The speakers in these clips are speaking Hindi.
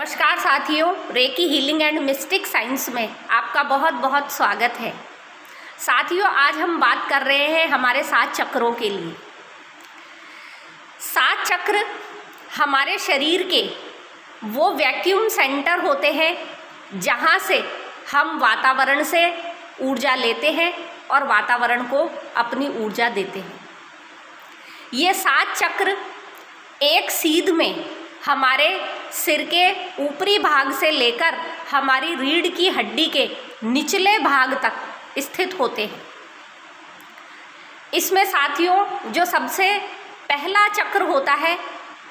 नमस्कार साथियों, recce healing and mistake science में आपका बहुत बहुत स्वागत है। साथियों, आज हम बात कर रहे हैं हमारे 7 चक्रों के लिए। 7 चक्र हमारे शरीर के वो वैक्यूम सेंटर होते हैं जहाँ से हम वातावरण से ऊर्जा लेते हैं और वातावरण को अपनी ऊर्जा देते हैं। ये 7 चक्र एक सीध में हमारे सिर के ऊपरी भाग से लेकर हमारी रीढ़ की हड्डी के निचले भाग तक स्थित होते हैं। इसमें साथियों जो सबसे पहला चक्र होता है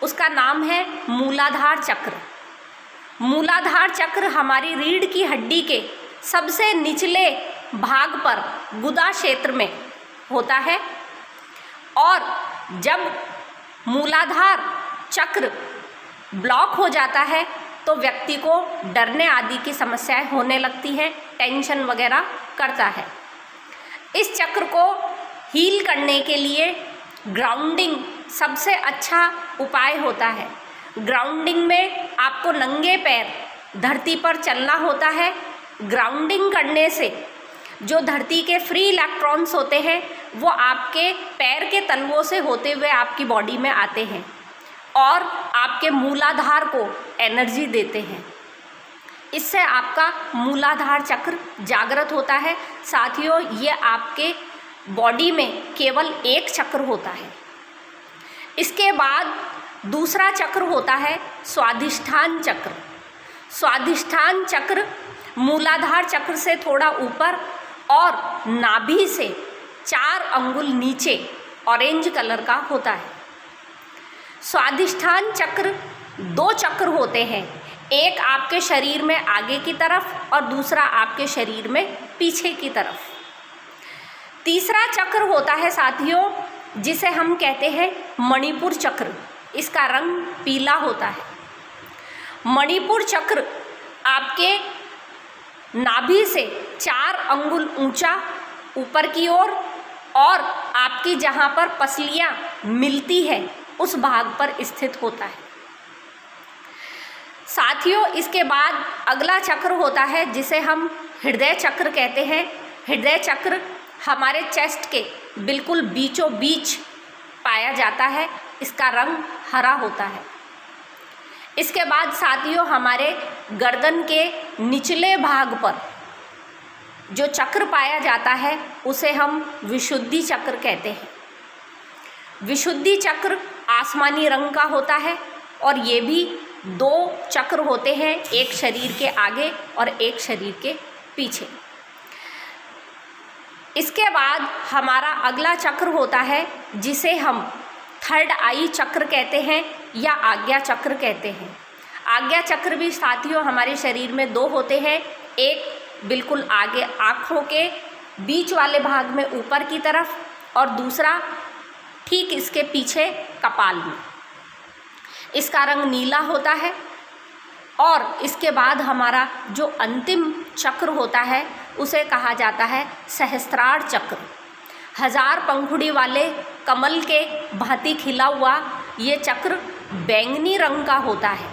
उसका नाम है मूलाधार चक्र। मूलाधार चक्र हमारी रीढ़ की हड्डी के सबसे निचले भाग पर गुदा क्षेत्र में होता है और जब मूलाधार चक्र ब्लॉक हो जाता है तो व्यक्ति को डरने आदि की समस्याएं होने लगती हैं, टेंशन वगैरह करता है। इस चक्र को हील करने के लिए ग्राउंडिंग सबसे अच्छा उपाय होता है। ग्राउंडिंग में आपको नंगे पैर धरती पर चलना होता है। ग्राउंडिंग करने से जो धरती के फ्री इलेक्ट्रॉन्स होते हैं वो आपके पैर के तलवों से होते हुए आपकी बॉडी में आते हैं और आपके मूलाधार को एनर्जी देते हैं। इससे आपका मूलाधार चक्र जागृत होता है। साथियों, ये आपके बॉडी में केवल एक चक्र होता है। इसके बाद दूसरा चक्र होता है स्वाधिष्ठान चक्र। स्वाधिष्ठान चक्र मूलाधार चक्र से थोड़ा ऊपर और नाभि से 4 अंगुल नीचे ऑरेंज कलर का होता है। स्वाधिष्ठान चक्र 2 चक्र होते हैं, एक आपके शरीर में आगे की तरफ और दूसरा आपके शरीर में पीछे की तरफ। तीसरा चक्र होता है साथियों जिसे हम कहते हैं मणिपुर चक्र। इसका रंग पीला होता है। मणिपुर चक्र आपके नाभि से 4 अंगुल ऊंचा ऊपर की ओर और आपकी जहाँ पर पसलियाँ मिलती है उस भाग पर स्थित होता है। साथियों, इसके बाद अगला चक्र होता है जिसे हम हृदय चक्र कहते हैं। हृदय चक्र हमारे चेस्ट के बिल्कुल बीचों बीच पाया जाता है। इसका रंग हरा होता है। इसके बाद साथियों हमारे गर्दन के निचले भाग पर जो चक्र पाया जाता है उसे हम विशुद्धि चक्र कहते हैं। विशुद्धि चक्र आसमानी रंग का होता है और ये भी 2 चक्र होते हैं, एक शरीर के आगे और एक शरीर के पीछे। इसके बाद हमारा अगला चक्र होता है जिसे हम थर्ड आई चक्र कहते हैं या आज्ञा चक्र कहते हैं। आज्ञा चक्र भी साथियों हमारे शरीर में 2 होते हैं, एक बिल्कुल आगे आँखों के बीच वाले भाग में ऊपर की तरफ और दूसरा ठीक इसके पीछे कपाल में। इसका रंग नीला होता है। और इसके बाद हमारा जो अंतिम चक्र होता है उसे कहा जाता है सहस्त्रार चक्र। 1000 पंखुड़ी वाले कमल के भांति खिला हुआ ये चक्र बैंगनी रंग का होता है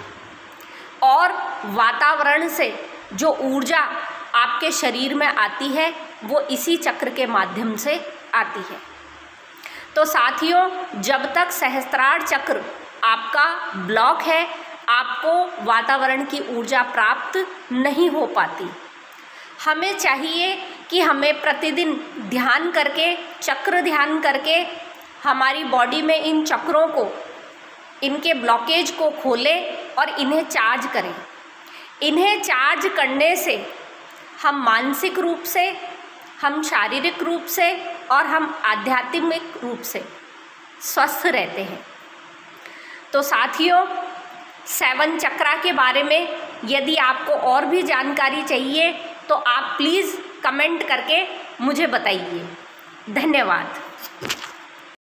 और वातावरण से जो ऊर्जा आपके शरीर में आती है वो इसी चक्र के माध्यम से आती है। तो साथियों, जब तक सहस्त्रार चक्र आपका ब्लॉक है आपको वातावरण की ऊर्जा प्राप्त नहीं हो पाती। हमें चाहिए कि हमें प्रतिदिन ध्यान करके, चक्र ध्यान करके हमारी बॉडी में इन चक्रों को, इनके ब्लॉकेज को खोलें और इन्हें चार्ज करें। इन्हें चार्ज करने से हम मानसिक रूप से, हम शारीरिक रूप से और हम आध्यात्मिक रूप से स्वस्थ रहते हैं। तो साथियों, 7 चक्रा के बारे में यदि आपको और भी जानकारी चाहिए तो आप प्लीज़ कमेंट करके मुझे बताइए। धन्यवाद।